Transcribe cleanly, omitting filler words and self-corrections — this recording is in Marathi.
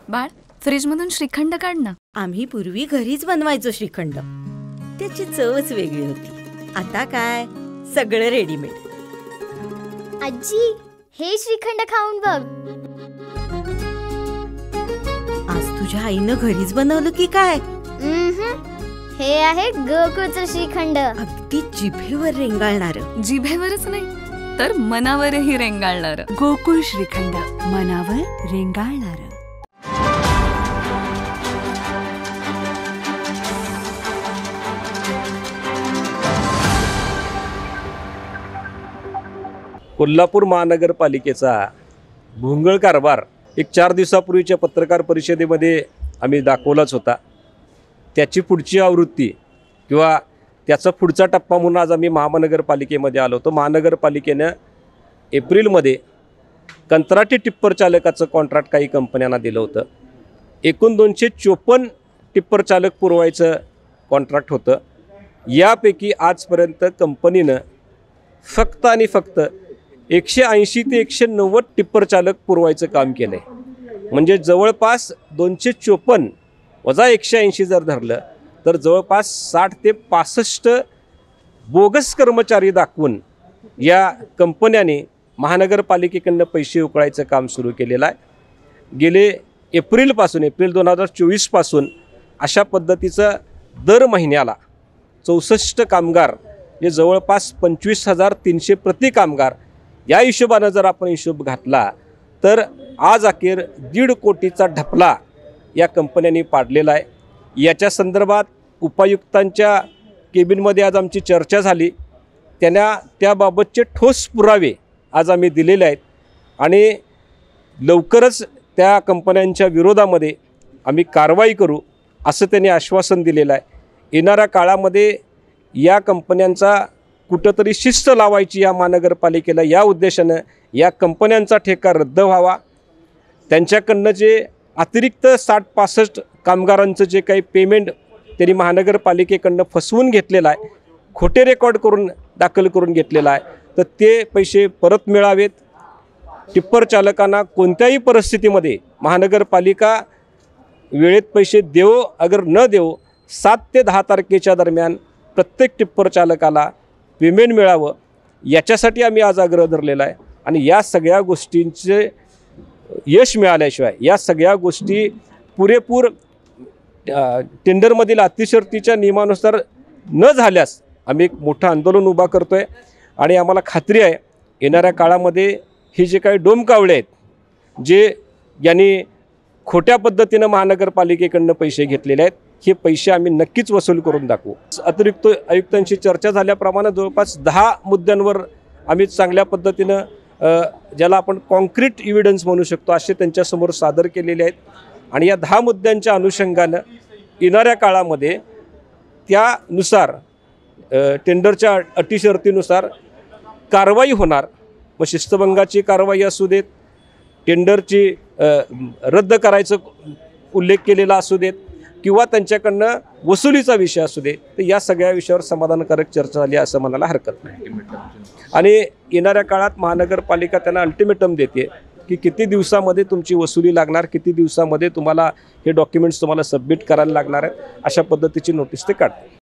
बाळ, फ्रीजमधून श्रीखंड काढ ना. आम्ही पूर्वी घरीच बनवायचो श्रीखंड. त्याची चवच वेगळी होती. आता काय सगळं रेडीमेड. आजी, हे श्रीखंड खाऊन बघ. आज तुझ्या आईनं घरीच बनवलं की काय? हे आहे गोकुळचं श्रीखंड. अगदी जिभेवर रेंगाळणार. जिभेवरच नाही तर मनावरही रेंगाळणार. गोकुळ श्रीखंड, मनावर रेंगाळणार. कोल्हापूर महानगरपालिकेचा भोंगळ कारभार एक 4 दिवसापूर्वीच्या पत्रकार परिषदेमध्ये आम्ही दाखवलाच होता. त्याची पुढची आवृत्ती किंवा त्याचा पुढचा टप्पा म्हणून आज आम्ही महानगरपालिकेमध्ये आलो होतो. महानगरपालिकेनं एप्रिलमध्ये कंत्राटी टिप्पर चालकाचं कॉन्ट्रॅक्ट काही कंपन्यांना दिलं होतं. एकूण 254 टिप्पर चालक पुरवायचं कॉन्ट्रॅक्ट होतं. यापैकी आजपर्यंत कंपनीनं फक्त आणि फक्त 180 ते 190 टिप्पर चालक पुरवायचं काम केलं आहे. म्हणजे जवळपास 254 वजा 180 जर धरलं तर जवळपास 60 ते 65 बोगस कर्मचारी दाखवून या कंपन्याने महानगरपालिकेकडनं पैसे उकळायचं काम सुरू केलेलं आहे. गेले एप्रिल 2024 पासून अशा पद्धतीचं दर महिन्याला 64 कामगार जे जवळपास 25,300 प्रति कामगार या हिशोबानं जर आपण हिशोब घातला तर आज अखेर 1.5 कोटीचा ढपला या कंपन्यांनी पाडलेला आहे. याच्या संदर्भात उपायुक्तांच्या केबिनमध्ये आज आमची चर्चा झाली. त्यांना त्याबाबतचे ठोस पुरावे आज आम्ही दिलेले आहेत आणि लवकरच त्या कंपन्यांच्या विरोधामध्ये आम्ही कारवाई करू असं त्यांनी आश्वासन दिलेलं आहे. येणाऱ्या काळामध्ये या कंपन्यांचा कुठंतरी शिस्त लावायची या महानगरपालिकेला, या उद्देशानं या कंपन्यांचा ठेका रद्द व्हावा. त्यांच्याकडनं जे अतिरिक्त 60-65 कामगारांचं जे काही पेमेंट त्यांनी महानगरपालिकेकडनं फसवून घेतलेलं आहे, खोटे रेकॉर्ड करून दाखल करून घेतलेलं आहे, तर ते पैसे परत मिळावेत. टिप्पर चालकांना कोणत्याही परिस्थितीमध्ये महानगरपालिका वेळेत पैसे देवो अगर न देवो 7 ते 10 तारखेच्या दरम्यान प्रत्येक टिप्पर चालकाला पेमेंट मिळावं याच्यासाठी आम्ही आज आग्रह धरलेला आहे. आणि या सगळ्या गोष्टींचे यश मिळाल्याशिवाय, या सगळ्या गोष्टी पुरेपूर टेंडरमधील अतिशर्तीच्या नियमानुसार न झाल्यास आम्ही एक मोठं आंदोलन उभा करतो आहे. आणि आम्हाला खात्री आहे येणाऱ्या काळामध्ये हे जे काही डोमकावळे आहेत, जे यांनी खोट्या पद्धतीनं महानगरपालिकेकडनं पैसे घेतलेले आहेत, हे पैसे आम्ही नक्कीच वसूल करून दाखवू. अतिरिक्त आयुक्तांशी चर्चा झाल्याप्रमाणे जवळपास 10 मुद्द्यांवर आम्ही चांगल्या पद्धतीनं ज्याला आपण कॉन्क्रीट इव्हिडन्स म्हणू शकतो असे त्यांच्यासमोर सादर केलेले आहेत. आणि या 10 मुद्द्यांच्या अनुषंगानं येणाऱ्या काळामध्ये त्यानुसार टेंडरच्या अटी शर्तीनुसार कारवाई होणार. मग शिस्तभंगाची कारवाई असू देत, टेंडरची रद्द करायचं उल्लेख केलेला असू देत किंवा त्यांच्याकडनं वसुलीचा विषय असू दे, तर या सगळ्या विषयावर समाधानकारक चर्चा झाली असं म्हणायला हरकत नाही. आणि येणाऱ्या काळात महानगरपालिका त्यांना अल्टिमेटम देते की किती दिवसामध्ये तुमची वसुली लागणार, किती दिवसामध्ये तुम्हाला हे डॉक्युमेंट्स तुम्हाला सबमिट करायला लागणार आहेत, अशा पद्धतीची नोटीस ते काढते.